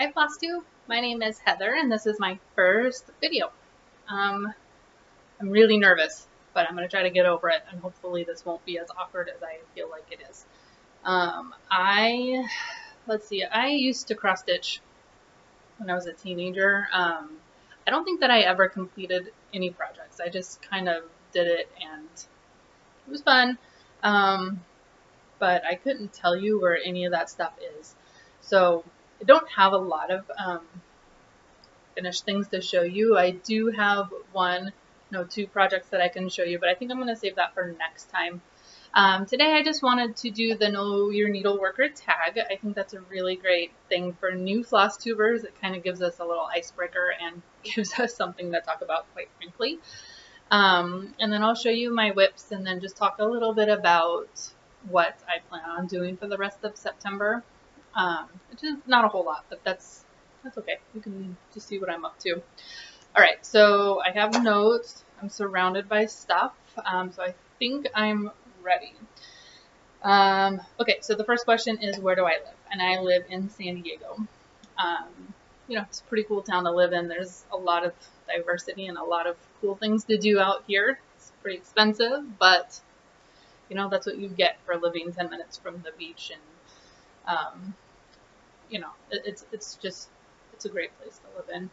Hi Flosstube, my name is Heather and this is my first video. I'm really nervous, but I'm going to try to get over it and hopefully this won't be as awkward as I feel like it is. I used to cross stitch when I was a teenager. I don't think that I ever completed any projects. I just kind of did it and it was fun. But I couldn't tell you where any of that stuff is. So I don't have a lot of finished things to show you. I do have two projects that I can show you, but I think I'm going to save that for next time. Today I just wanted to do the Know Your Needleworker tag. I think that's a really great thing for new floss tubers. It kind of gives us a little icebreaker and gives us something to talk about, quite frankly. And then I'll show you my whips and then just talk a little bit about what I plan on doing for the rest of September, which is not a whole lot, but that's okay. You can just see what I'm up to. All right, so I have notes. I'm surrounded by stuff, so I think I'm ready. Okay, so the first question is, where do I live? And I live in San Diego. It's a pretty cool town to live in. There's a lot of diversity and a lot of cool things to do out here. It's pretty expensive, but that's what you get for living 10 minutes from the beach, and it's a great place to live in.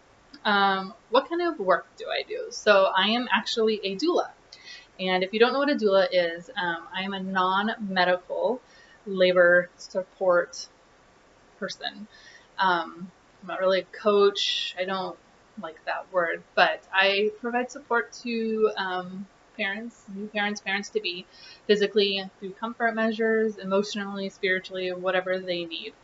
What kind of work do I do? So I am actually a doula, and if you don't know what a doula is, I am a non-medical labor support person. I'm not really a coach. I don't like that word, but I provide support to new parents to be, physically through comfort measures, emotionally, spiritually, whatever they need.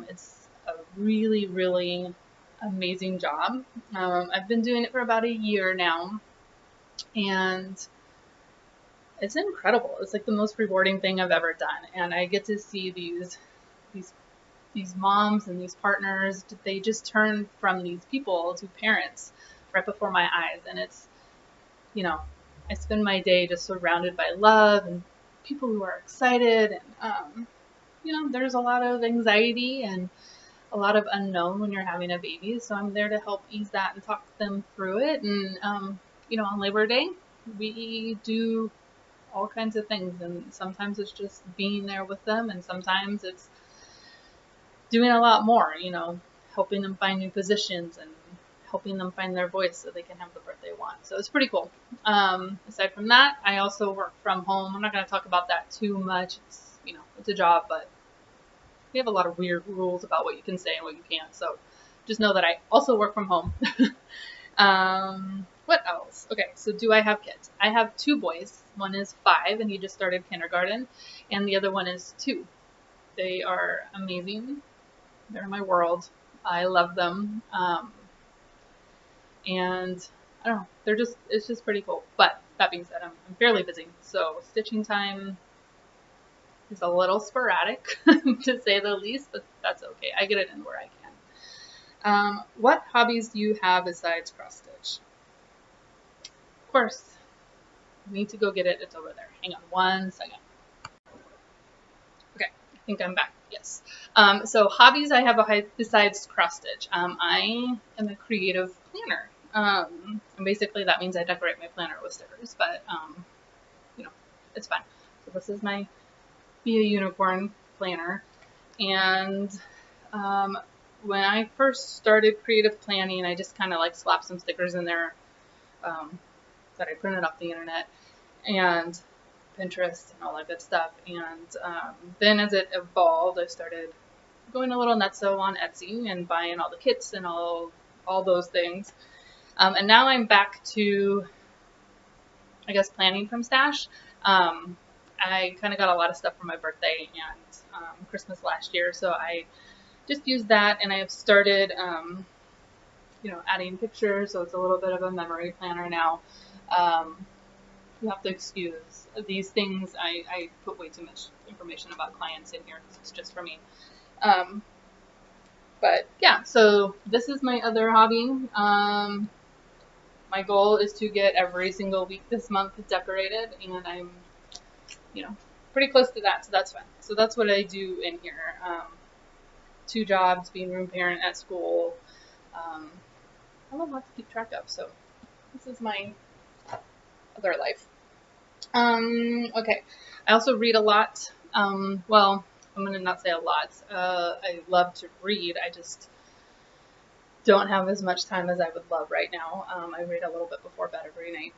It's a really, really amazing job. I've been doing it for about a year now, and it's incredible. It's like the most rewarding thing I've ever done, and I get to see these moms and these partners. They just turn from these people to parents right before my eyes, and it's I spend my day just surrounded by love and people who are excited, and there's a lot of anxiety and a lot of unknown when you're having a baby, so I'm there to help ease that and talk them through it. And on Labor Day we do all kinds of things, and sometimes it's just being there with them, and sometimes it's doing a lot more, helping them find new positions and helping them find their voice so they can have the birth they want. So it's pretty cool. Aside from that, I also work from home. I'm not going to talk about that too much. It's a job, but we have a lot of weird rules about what you can say and what you can't. So just know that I also work from home. What else? Okay, so do I have kids? I have 2 boys. One is 5 and he just started kindergarten, and the other one is 2. They are amazing. They're my world. I love them. And I don't know, it's just pretty cool. But that being said, I'm fairly busy, so stitching time is a little sporadic to say the least, but that's okay. I get it in where I can. What hobbies do you have besides cross stitch? Of course, I need to go get it. It's over there. Hang on one second. Okay, I think I'm back. Yes. So hobbies I have besides cross stitch. I am a creative planner. And basically that means I decorate my planner with stickers, but it's fun. So this is my Be a Unicorn planner, and when I first started creative planning, I just kind of like slapped some stickers in there that I printed off the internet and Pinterest and all that good stuff. And then as it evolved, I started going a little nutso on Etsy and buying all the kits and all those things. And now I'm back to, I guess, planning from stash. I kind of got a lot of stuff for my birthday and Christmas last year, so I just used that, and I have started, adding pictures, so it's a little bit of a memory planner now. You have to excuse these things. I put way too much information about clients in here because it's just for me. But yeah, so this is my other hobby. My goal is to get every single week this month decorated, and I'm, pretty close to that, so that's fun. So that's what I do in here. 2 jobs, being room parent at school. I have a lot to keep track of, so this is my other life. Okay. I also read a lot. Well, I'm going to not say a lot. I love to read. I just don't have as much time as I would love right now. I read a little bit before bed every night.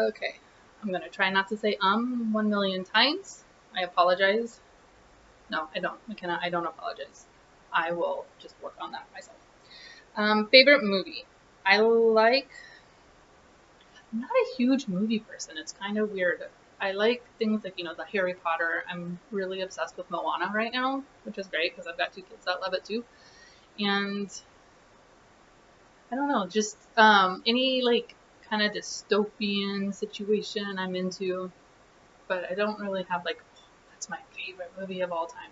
Okay. I'm going to try not to say 1 million times. I apologize. No, I don't. McKenna, I don't apologize. I will just work on that myself. Favorite movie? I'm not a huge movie person. It's kind of weird. I like things like, the Harry Potter. I'm really obsessed with Moana right now, which is great because I've got 2 kids that love it too. And I don't know, just any like kind of dystopian situation I'm into, but I don't really have like, oh, that's my favorite movie of all time.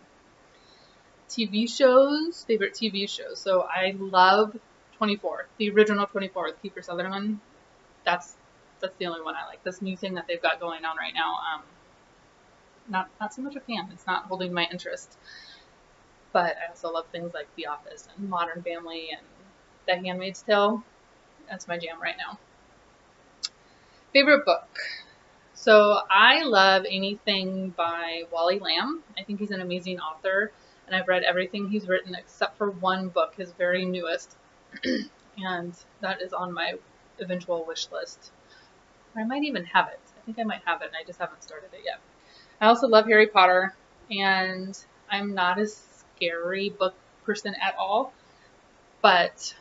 TV shows, favorite TV shows. So I love 24, the original 24 with Kiefer Sutherland. That's the only one I like. This new thing that they've got going on right now, not so much a fan. It's not holding my interest. But I also love things like The Office and Modern Family and The Handmaid's Tale. That's my jam right now. Favorite book. So I love anything by Wally Lamb. I think he's an amazing author, and I've read everything he's written except for one book, his very newest, and that is on my eventual wish list. Or I might even have it. I think I might have it, and I just haven't started it yet. I also love Harry Potter, and I'm not a scary book person at all, but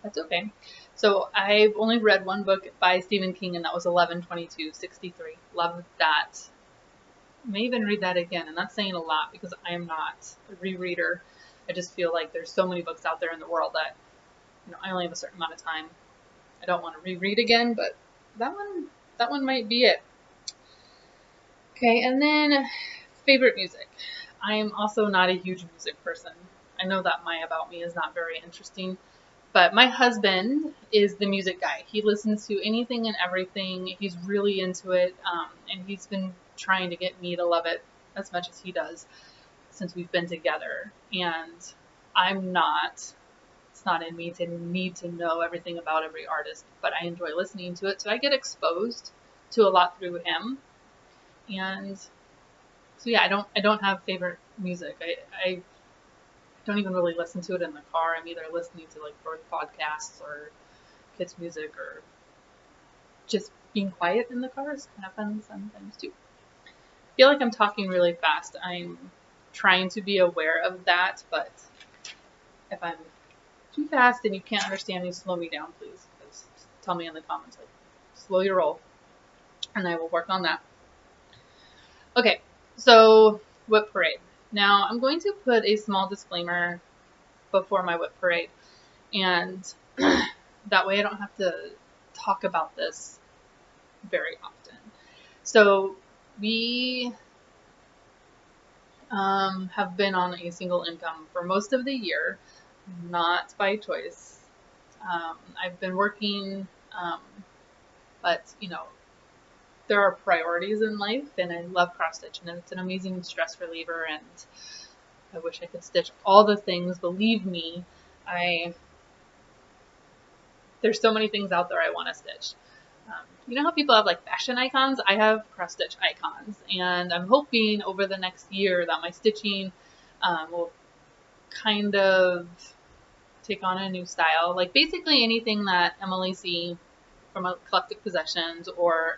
that's okay. So I've only read one book by Stephen King, and that was 11/22/63. Loved that. I may even read that again, and that's saying a lot because I am not a rereader. I just feel like there's so many books out there in the world that I only have a certain amount of time. I don't want to reread again, but that one might be it. Okay, and then favorite music. I'm also not a huge music person. I know that my About Me is not very interesting, but my husband is the music guy. He listens to anything and everything. He's really into it, and he's been trying to get me to love it as much as he does since we've been together. And I'm not. It's not in me to need to know everything about every artist, but I enjoy listening to it, so I get exposed to a lot through him. And so yeah, I don't have favorite music. I don't even really listen to it in the car. I'm either listening to like birth podcasts or kids music or just being quiet in the car is kind of fun sometimes too. I feel like I'm talking really fast. I'm trying to be aware of that, but if I'm too fast and you can't understand me, slow me down, please. Just tell me in the comments, like, slow your roll, and I will work on that. Okay, so whip parade. Now, I'm going to put a small disclaimer before my whip parade, and that way I don't have to talk about this very often. So, we have been on a single income for most of the year, not by choice. I've been working, but, there are priorities in life, and I love cross stitching, and it's an amazing stress reliever, and I wish I could stitch all the things. Believe me, there's so many things out there I want to stitch. You know how people have like fashion icons? I have cross stitch icons, and I'm hoping over the next year that my stitching will kind of take on a new style. Like basically anything that Emily C. from Eclectic Possessions or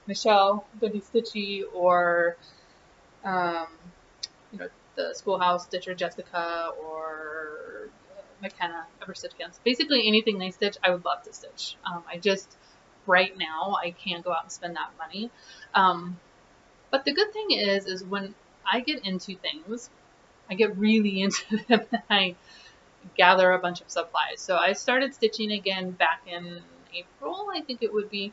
Michelle Goody Stitchy or the Schoolhouse Stitcher Jessica or McKenna Ever Stitch Against. Basically anything they stitch, I would love to stitch. I just right now I can't go out and spend that money. But the good thing is when I get into things, I get really into them and I gather a bunch of supplies. So I started stitching again back in April, I think it would be.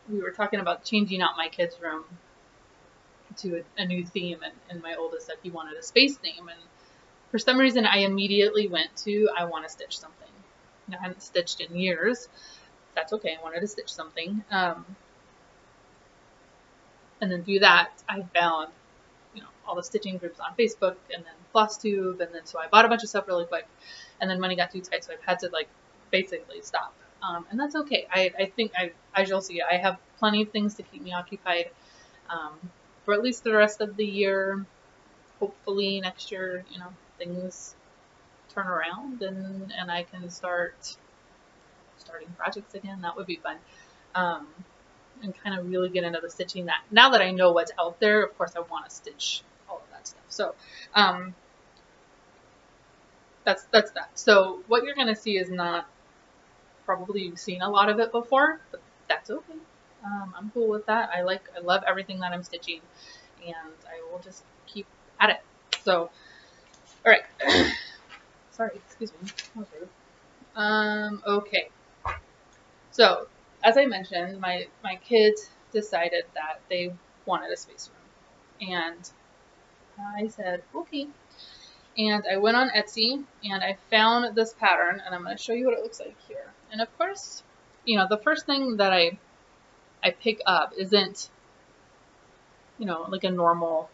We were talking about changing out my kids' room to a new theme, and my oldest said he wanted a space theme, and for some reason I immediately went to, I want to stitch something. I hadn't stitched in years. That's okay, I wanted to stitch something. And then through that, I found you know, all the stitching groups on Facebook, and then Flosstube, and then so I bought a bunch of stuff really quick, and then money got too tight, so I've had to like basically stop. And that's okay. I think as you'll see, I have plenty of things to keep me occupied for at least the rest of the year. Hopefully next year, you know, things turn around and I can starting projects again. That would be fun. And kind of really get into the stitching that now that I know what's out there. Of course, I want to stitch all of that stuff. So that's that. So what you're going to see is not probably you've seen a lot of it before, but that's okay. I'm cool with that. I love everything that I'm stitching, and I will just keep at it. So, all right. Sorry, excuse me. That was rude. Okay. So, as I mentioned, my kids decided that they wanted a space room, and I said okay. And I went on Etsy and I found this pattern, and I'm going to show you what it looks like here. And of course, you know, the first thing that I pick up isn't, you know, like a normal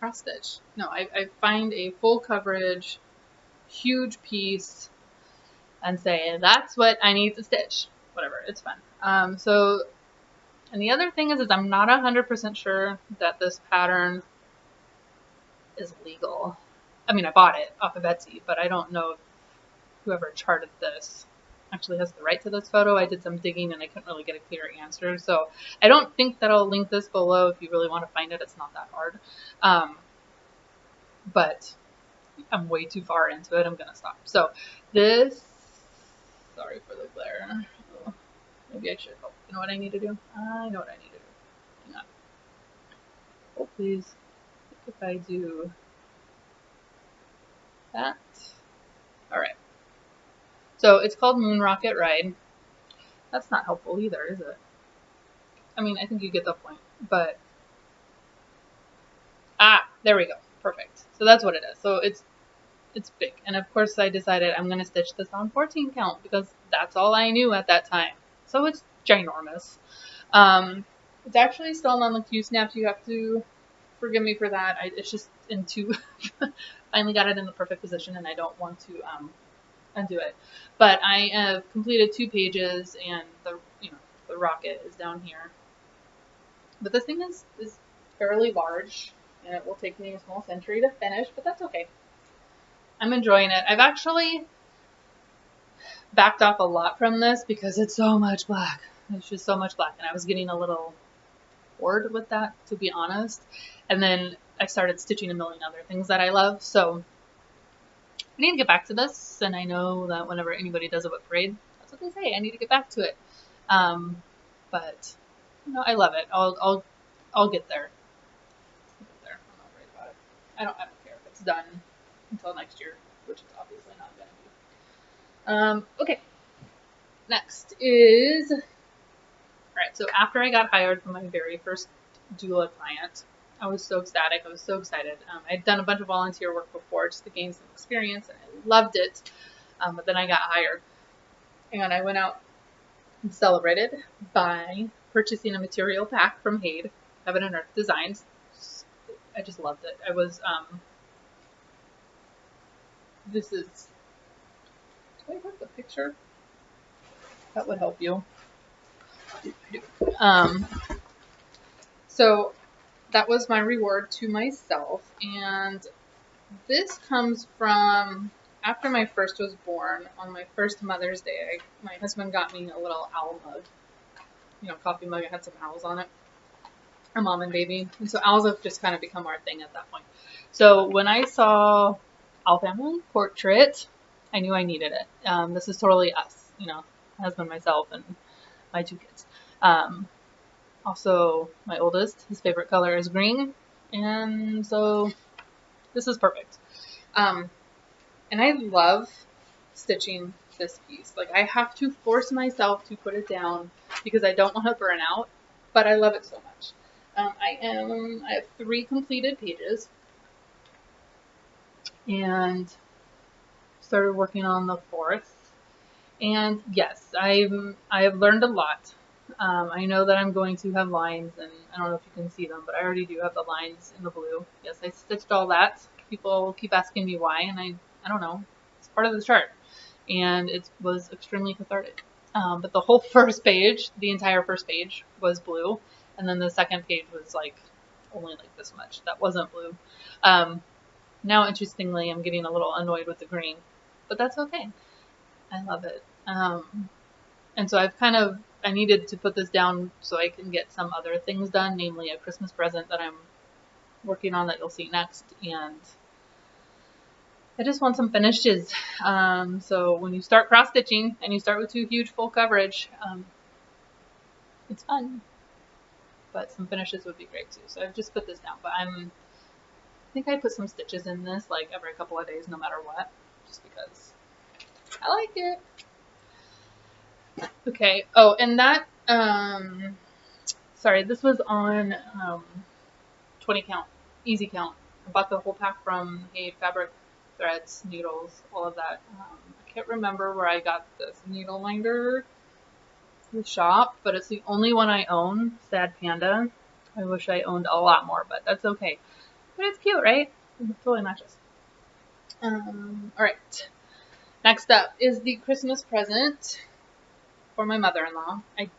cross stitch. No, I find a full coverage, huge piece, and say, that's what I need to stitch. Whatever, it's fun. So, and the other thing is I'm not 100% sure that this pattern is legal. I mean, I bought it off of Etsy, but I don't know if whoever charted this actually has the right to this photo. I did some digging and I couldn't really get a clear answer. So I don't think that I'll link this below if you really want to find it. It's not that hard. But I'm way too far into it. I'm going to stop. So this, sorry for the glare. Oh, maybe I should. Oh, you know what I need to do? I know what I need to do. Hang on. Oh, please. If I do that. All right. So it's called Moon Rocket Ride. That's not helpful either, is it? I mean, I think you get the point, but there we go. Perfect. So that's what it is. So it's big. And of course I decided I'm going to stitch this on 14 count because that's all I knew at that time. So it's ginormous. It's actually still on the Q snaps. You have to forgive me for that. It's just finally got it in the perfect position and I don't want to undo it. But I have completed 2 pages and the rocket is down here. But this thing is fairly large and it will take me a small century to finish, but that's okay. I'm enjoying it. I've actually backed off a lot from this because it's so much black. It's just so much black and I was getting a little bored with that, to be honest. And then I started stitching a million other things that I love, so I need to get back to this, and I know that whenever anybody does a book parade, that's what they say. I need to get back to it. But you know, I love it. I'll get there. I'm not worried about it. I don't care if it's done until next year, which is obviously not going to be. Okay. Next is, all right. So after I got hired for my very first doula client, I was so ecstatic. I was so excited. I'd done a bunch of volunteer work before just to gain some experience, and I loved it. But then I got hired, and I went out and celebrated by purchasing a material pack from Hade, Heaven and Earth Designs. I just loved it. I was, this is, do I have the picture? That would help you. So that was my reward to myself, and this comes from after my first was born. On my first Mother's Day, my husband got me a little owl mug, coffee mug. It had some owls on it, a mom and baby, and so owls have just kind of become our thing at that point. So when I saw Owl Family Portrait, I knew I needed it. This is totally us, my husband, myself, and my 2 kids. Also, my oldest, his favorite color is green, and so this is perfect. And I love stitching this piece. Like, I have to force myself to put it down because I don't want to burn out, but I love it so much. I have 3 completed pages, and started working on the 4th. And yes, I have learned a lot. I know that I'm going to have lines, and I don't know if you can see them, but I already do have the lines in the blue. Yes, I stitched all that. People keep asking me why, and I don't know. It's part of the chart, and it was extremely cathartic. But the whole first page, the entire first page was blue, and then the second page was like only like this much. That wasn't blue. Now, interestingly, I'm getting a little annoyed with the green, but that's okay. I love it. And so I needed to put this down so I can get some other things done, namely a Christmas present that I'm working on that you'll see next. And I just want some finishes. So when you start cross stitching and you start with 2 huge full coverage, it's fun. But some finishes would be great too. So I've just put this down, but I think I put some stitches in this like every couple of days, no matter what, just because I like it. Okay. Oh, and that, sorry, this was on 20 count, easy count. I bought the whole pack from Fabric, threads, needles, all of that. I can't remember where I got this needle minder, the shop, but it's the only one I own, Sad Panda. I wish I owned a lot more, but that's okay. But it's cute, right? It totally matches. Alright. Next up is the Christmas present for my mother-in-law. I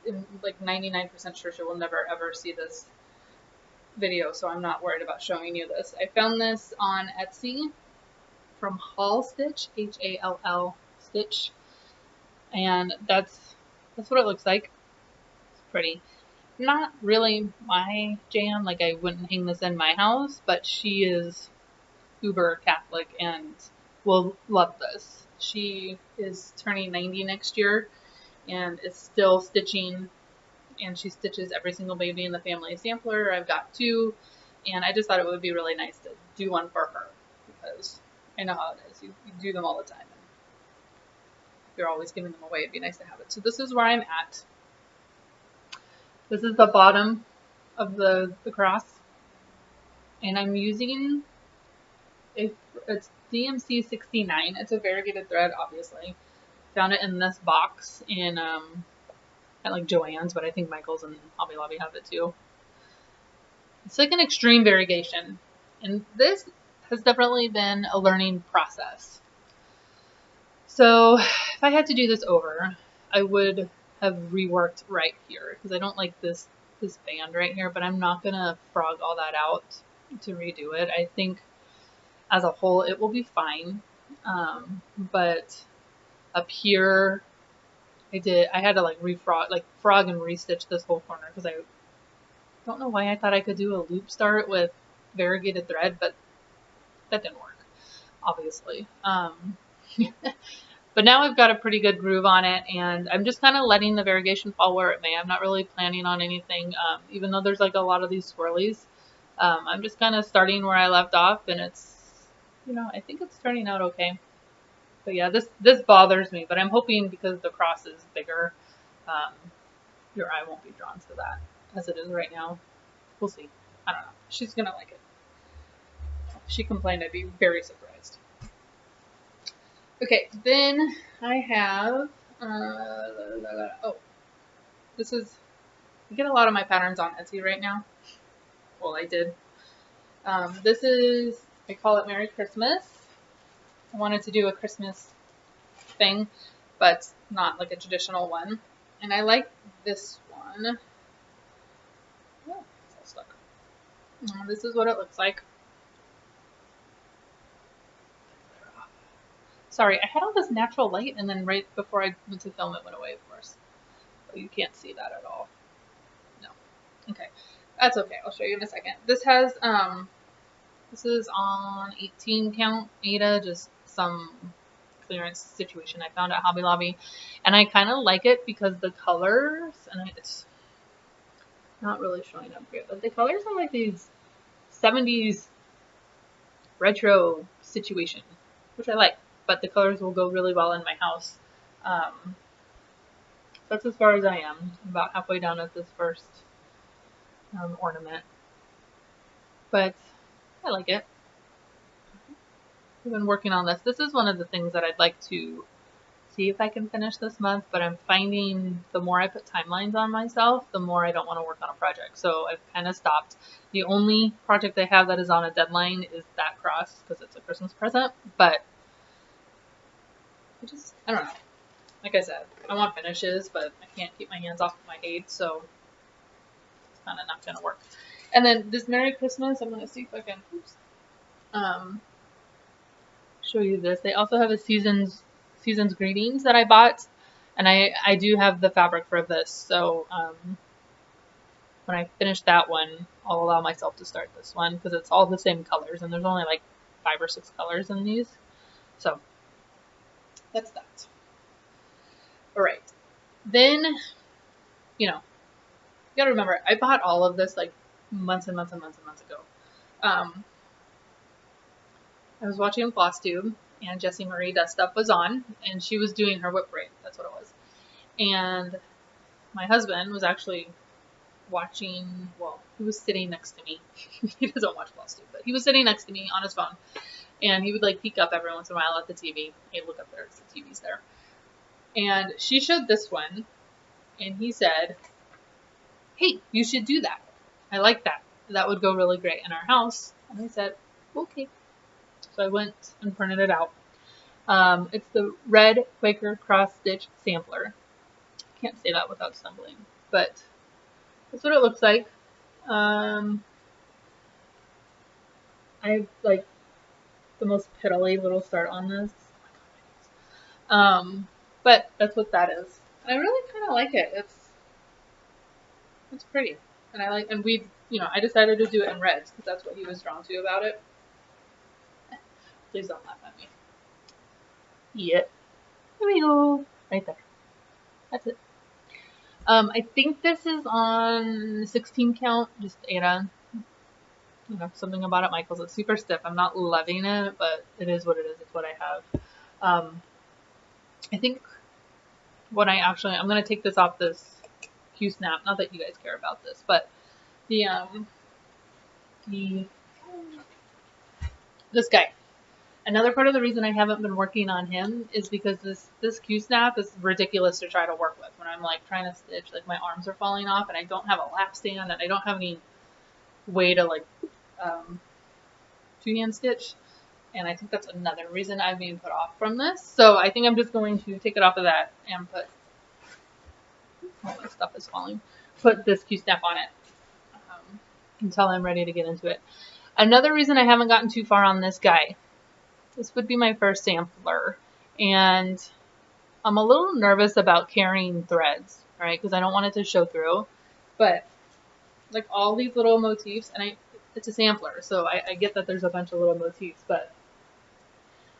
am like 99% sure she will never ever see this video, so I'm not worried about showing you this. I found this on Etsy from Hall Stitch, Hall Stitch, and that's what it looks like. It's pretty. Not really my jam, like I wouldn't hang this in my house, but she is uber Catholic and will love this. She is turning 90 next year and is still stitching, and she stitches every single baby in the family sampler. I've got 2, and I just thought it would be really nice to do one for her, because I know how it is. You do them all the time, and you're always giving them away. It'd be nice to have it. So this is where I'm at. This is the bottom of the cross, and I'm using it's DMC 69. It's a variegated thread, obviously. Found it in this box in at like Joann's, but I think Michael's and Hobby Lobby have it too. It's like an extreme variegation, and this has definitely been a learning process. So if I had to do this over, I would have reworked right here, because I don't like this band right here, but I'm not gonna frog all that out to redo it. I think as a whole it will be fine, but up here I had to like frog and restitch this whole corner, because I don't know why I thought I could do a loop start with variegated thread, but that didn't work, obviously. But now I've got a pretty good groove on it, and I'm just kind of letting the variegation fall where it may. I'm not really planning on anything, even though there's like a lot of these swirlies. I'm just kind of starting where I left off, and it's, I think it's turning out okay. But yeah, this bothers me, but I'm hoping because the cross is bigger, your eye won't be drawn to that as it is right now. We'll see. I don't know. She's gonna like it. If she complained, I'd be very surprised. Okay, then I have, this is, I get a lot of my patterns on Etsy right now. Well, I did. This is, I call it Merry Christmas. I wanted to do a Christmas thing, but not like a traditional one. And I like this one. Oh, it's all stuck. This is what it looks like. Sorry, I had all this natural light, and then right before I went to film it went away, of course. So you can't see that at all. No. Okay. That's okay. I'll show you in a second. This has, this is on 18 count Ada, just some clearance situation I found at Hobby Lobby. And I kind of like it because the colors, and it's not really showing up here, but the colors are like these 70s retro situation, which I like. But the colors will go really well in my house. That's as far as I am. I'm about halfway down at this first ornament. But I like it. I've been working on this. This is one of the things that I'd like to see if I can finish this month, but I'm finding the more I put timelines on myself, the more I don't want to work on a project. So I've kind of stopped. The only project I have that is on a deadline is that cross because it's a Christmas present, but I don't know. Like I said, I want finishes, but I can't keep my hands off my aid, so it's kind of not going to work. And then this Merry Christmas, I'm going to see if I can show you this. They also have a season's greetings that I bought, and I do have the fabric for this, so when I finish that one, I'll allow myself to start this one because it's all the same colors, and there's only like 5 or 6 colors in these. So that's that. Alright. Then, you know, you gotta remember, I bought all of this like months and months and months and months ago. I was watching Flosstube, and Jessie Marie Does Stuff was on, and she was doing her whip braid. That's what it was. And my husband was actually watching, well, he was sitting next to me. He doesn't watch Flosstube, but he was sitting next to me on his phone. And he would like peek up every once in a while at the TV. Hey, look up there, the TV's there. And she showed this one, and he said, hey, you should do that. I like that. That would go really great in our house. And I said, okay. So I went and printed it out. It's the red Quaker cross stitch sampler. Can't say that without stumbling, but that's what it looks like. I have like the most piddly little start on this. But that's what that is. And I really kind of like it. It's pretty. And I decided to do it in reds because that's what he was drawn to about it. Please don't laugh at me. Yeah. There we go. Right there. That's it. I think this is on 16 count, just Ada. You know, something about it, Michael's. It's super stiff. I'm not loving it, but it is what it is. It's what I have. I think what I'm going to take this off this Q-snap. Not that you guys care about this, but this guy. Another part of the reason I haven't been working on him is because this Q-snap is ridiculous to try to work with. When I'm like trying to stitch, like my arms are falling off, and I don't have a lap stand, and I don't have any way to like two-hand stitch. And I think that's another reason I'm being put off from this. So I think I'm just going to take it off of that and put, all my stuff is falling, put this Q-snap on it until I'm ready to get into it. Another reason I haven't gotten too far on this guy, this would be my first sampler, and I'm a little nervous about carrying threads, right? Because I don't want it to show through. But like all these little motifs, and it's a sampler, so I get that there's a bunch of little motifs, but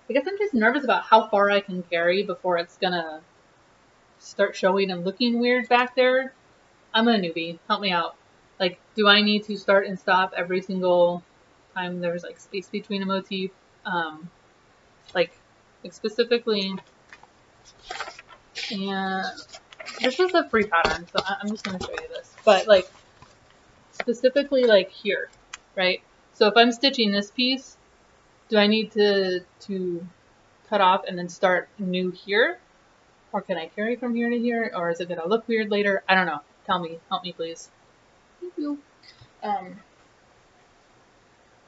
I guess I'm just nervous about how far I can carry before it's gonna start showing and looking weird back there. I'm a newbie. Help me out. Like, do I need to start and stop every single time there's like space between a motif? Like specifically, and this is a free pattern, so I'm just going to show you this. But like specifically like here, right? So if I'm stitching this piece, do I need to cut off and then start new here? Or can I carry from here to here? Or is it going to look weird later? I don't know. Tell me. Help me, please. Thank you.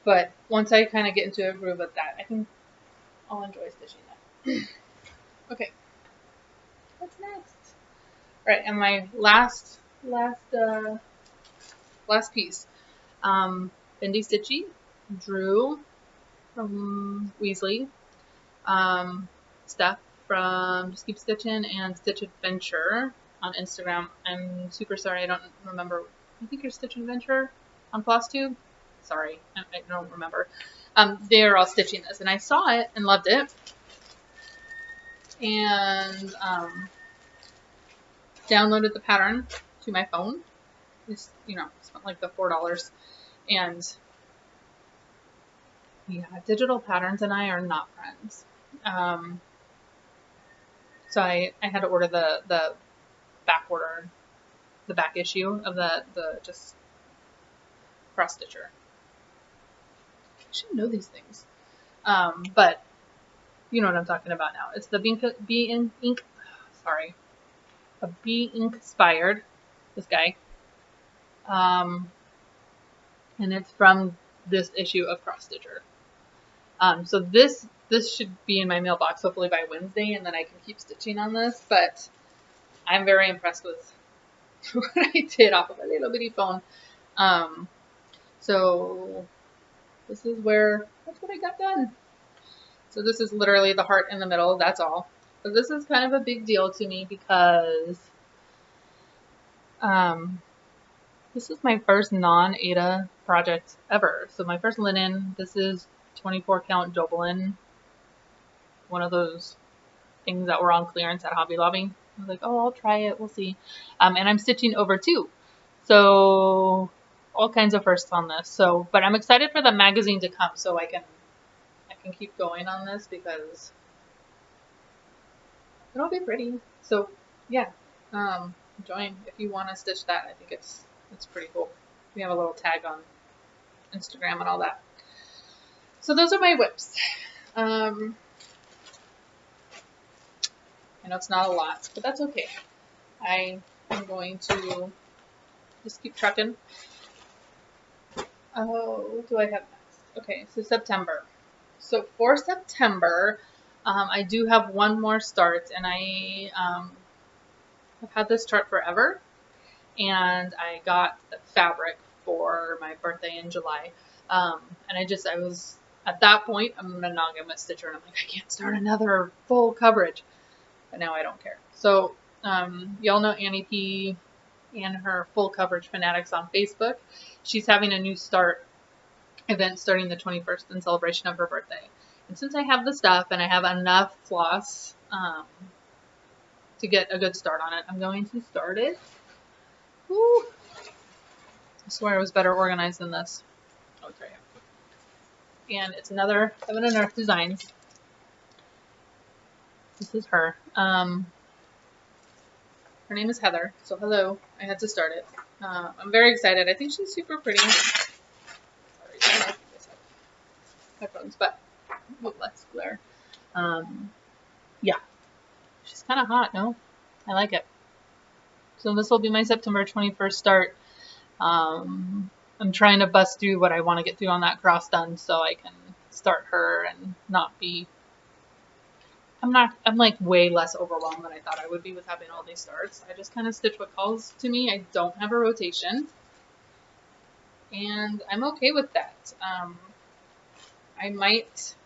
But once I kind of get into a groove with that, I think I'll enjoy stitching that. Okay. What's next? Right, and my last piece. Bendy Stitchy, Drew from Weasley, Steph from Just Keep Stitching, and Stitch Adventure on Instagram. I'm super sorry, I don't remember. I think you're Stitch Adventure on Flosstube. Sorry, I don't remember. They are all stitching this, and I saw it and loved it, and downloaded the pattern to my phone. Just, spent like the $4, and yeah, digital patterns and I are not friends. So I had to order the back issue of the just cross stitcher. I should know these things. But You know what I'm talking about now. It's the Bee Ink, sorry, a Bee Ink inspired, this guy. And it's from this issue of Cross Stitcher. So this should be in my mailbox hopefully by Wednesday, and then I can keep stitching on this. But I'm very impressed with what I did off of a little bitty phone. So this is that's what I got done. So this is literally the heart in the middle. That's all. But this is kind of a big deal to me because this is my first non-Aida project ever. So my first linen, this is 24 count Jobelin, one of those things that were on clearance at Hobby Lobby. I was like, oh, I'll try it, we'll see. And I'm stitching over 2. So all kinds of firsts on this. So, but I'm excited for the magazine to come so I can keep going on this because it'll be pretty. So yeah, join if you want to stitch that. I think it's pretty cool. We have a little tag on Instagram and all that. So those are my whips. I know it's not a lot, but that's okay. I am going to just keep trucking. Oh, what do I have next? Okay, so September. So for September, I do have one more start, and I have had this chart forever, and I got the fabric for my birthday in July. And I was, at that point, I'm a monogamous stitcher, and I'm like, I can't start another full coverage. But now I don't care. So, y'all know Annie P and her full coverage fanatics on Facebook. She's having a new start event starting the 21st in celebration of her birthday. And since I have the stuff and I have enough floss to get a good start on it, I'm going to start it. Woo. I swear I was better organized than this. Oh, it's right here. And it's another Heaven and Earth Designs. This is her. Her name is Heather. So hello. I had to start it. I'm very excited. I think she's super pretty. Sorry, I don't know if this headphones, but with less glare. Yeah. She's kind of hot, no? I like it. So this will be my September 21st start. I'm trying to bust through what I want to get through on that cross done so I can start her and not be... I'm like way less overwhelmed than I thought I would be with having all these starts. I just kind of stitch what calls to me. I don't have a rotation. And I'm okay with that. I might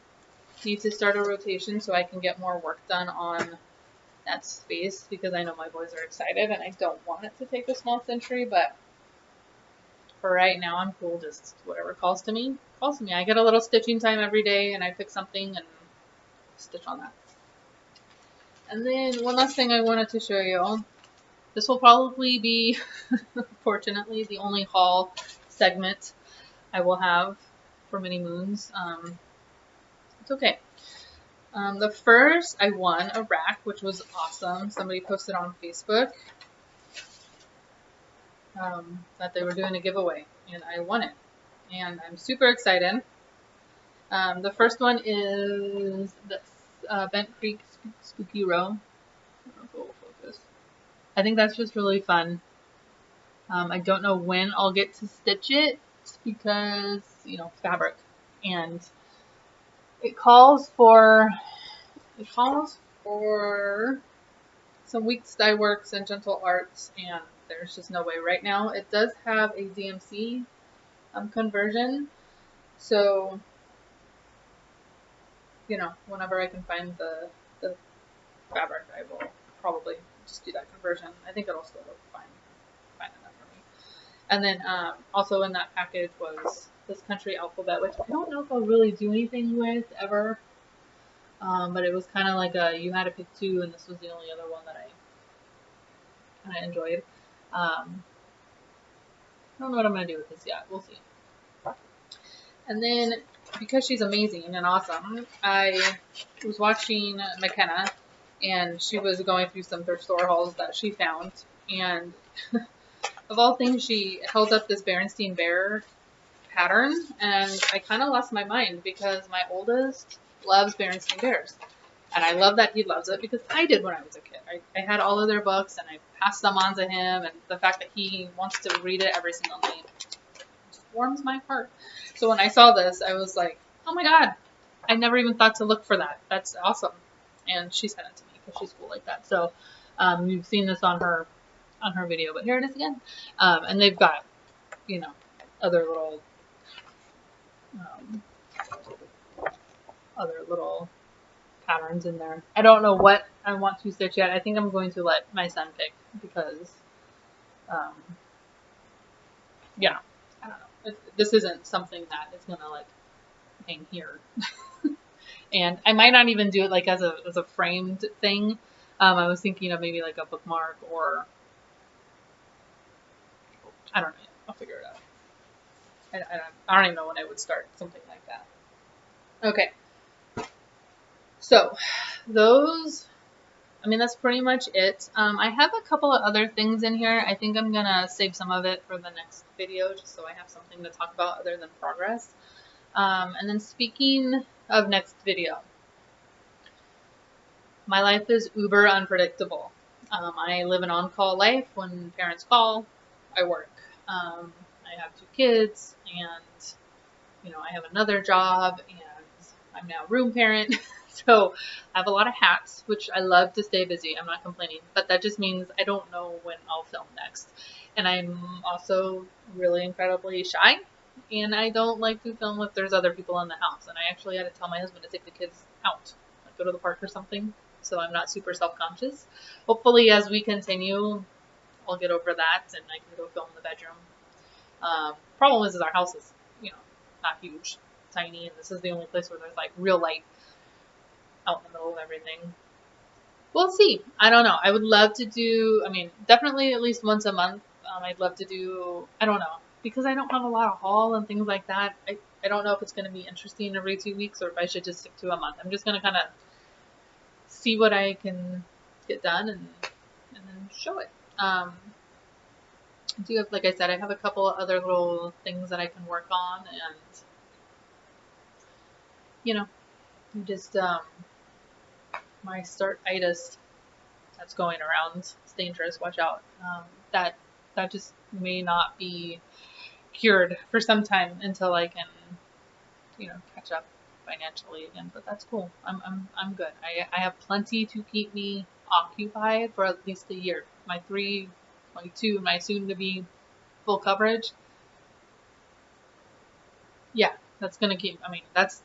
need to start a rotation so I can get more work done on that space because I know my boys are excited and I don't want it to take a small century, but for right now I'm cool, just whatever calls to me. I get a little stitching time every day and I pick something and stitch on that. And then one last thing I wanted to show you. This will probably be, fortunately, the only haul segment I will have for many moons. It's okay. The first, I won a rack, which was awesome. Somebody posted on Facebook that they were doing a giveaway, and I won it. And I'm super excited. The first one is this Bent Creek Spooky Row. I don't know if it will focus. I think that's just really fun. I don't know when I'll get to stitch it because, you know, fabric. And it calls for some weeks dye works and gentle arts, and there's just no way right now. It does have a DMC conversion, so you know, whenever I can find the fabric, I will probably just do that conversion. I think it'll still look fine enough for me. And then also in that package was this country alphabet, which I don't know if I'll really do anything with ever. But it was kind of like you had to pick 2, and this was the only other one that I kind of enjoyed. I don't know what I'm going to do with this yet. We'll see. And then, because she's amazing and awesome, I was watching McKenna, and she was going through some thrift store hauls that she found. And of all things, she held up this Berenstein Bear pattern, and I kind of lost my mind because my oldest loves Berenstain Bears. And I love that he loves it because I did when I was a kid. I had all of their books and I passed them on to him, and the fact that he wants to read it every single night just warms my heart. So when I saw this, I was like, oh my god, I never even thought to look for that. That's awesome. And she sent it to me because she's cool like that. So you've seen this on her video, but here it is again. And they've got, you know, other little patterns in there. I don't know what I want to stitch yet. I think I'm going to let my son pick because, yeah, I don't know. This isn't something that is gonna like hang here, and I might not even do it like as a framed thing. I was thinking of maybe like a bookmark, or I don't know. I'll figure it out. I don't even know when I would start something like that. Okay. So those, I mean, that's pretty much it. I have a couple of other things in here. I think I'm going to save some of it for the next video just so I have something to talk about other than progress. And then speaking of next video, my life is uber unpredictable. I live an on-call life. When parents call, I work. I have 2 kids, and, you know, I have another job, and I'm now room parent. So I have a lot of hats, which I love to stay busy. I'm not complaining, but that just means I don't know when I'll film next. And I'm also really incredibly shy, and I don't like to film if there's other people in the house. And I actually had to tell my husband to take the kids out, like go to the park or something, so I'm not super self-conscious. Hopefully, as we continue, I'll get over that and I can go film in the bedroom. Problem is our house is, you know, not huge, tiny, and this is the only place where there's like real light out in the middle of everything. We'll see. I don't know. I would love to do, I mean, definitely at least once a month. I'd love to do, I don't know, because I don't have a lot of haul and things like that. I don't know if it's going to be interesting every 2 weeks or if I should just stick to a month. I'm just going to kind of see what I can get done and then show it. I do have, like I said, I have a couple of other little things that I can work on, and, you know, just, my startitis that's going around. It's dangerous. Watch out. That just may not be cured for some time until I can, you know, catch up financially again. But that's cool. I'm good. I have plenty to keep me occupied for at least a year. My 3.2, my soon to be full coverage. Yeah, that's gonna keep. I mean, that's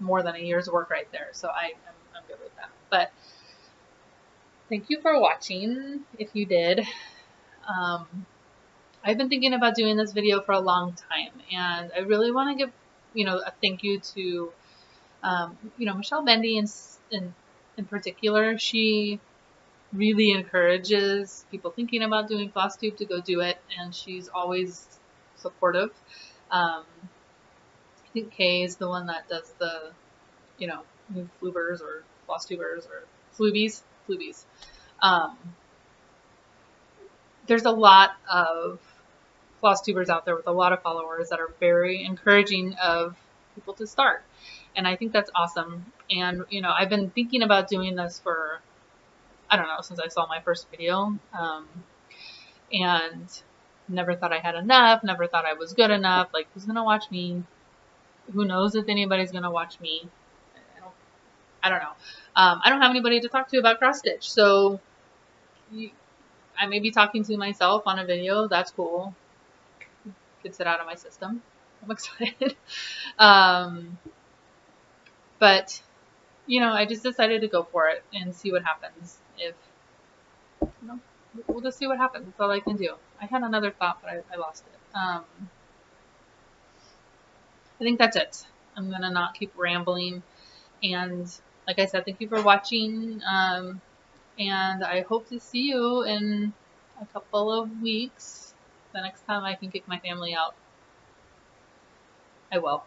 more than a year's work right there. So I'm good with that. But thank you for watching, if you did. I've been thinking about doing this video for a long time, and I really want to give, you know, a thank you to, you know, Michelle Bendy in particular. She really encourages people thinking about doing Flosstube to go do it, and she's always supportive. I think Kay is the one that does the, you know, new flubers or Flosstubers or flubies. There's a lot of Flosstubers out there with a lot of followers that are very encouraging of people to start, and I think that's awesome. And, you know, I've been thinking about doing this for, I don't know, since I saw my first video, and never thought I had enough, never thought I was good enough. Like, who's gonna watch me? Who knows if anybody's gonna watch me? I don't know. I don't have anybody to talk to about cross stitch, so I may be talking to myself on a video. That's cool. Gets it out of my system. I'm excited. But, you know, I just decided to go for it and see what happens. If, you know, we'll just see what happens. That's all I can do. I had another thought, but I lost it. I think that's it. I'm going to not keep rambling. And like I said, thank you for watching. And I hope to see you in a couple of weeks. The next time I can kick my family out, I will.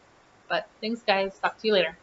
But thanks, guys. Talk to you later.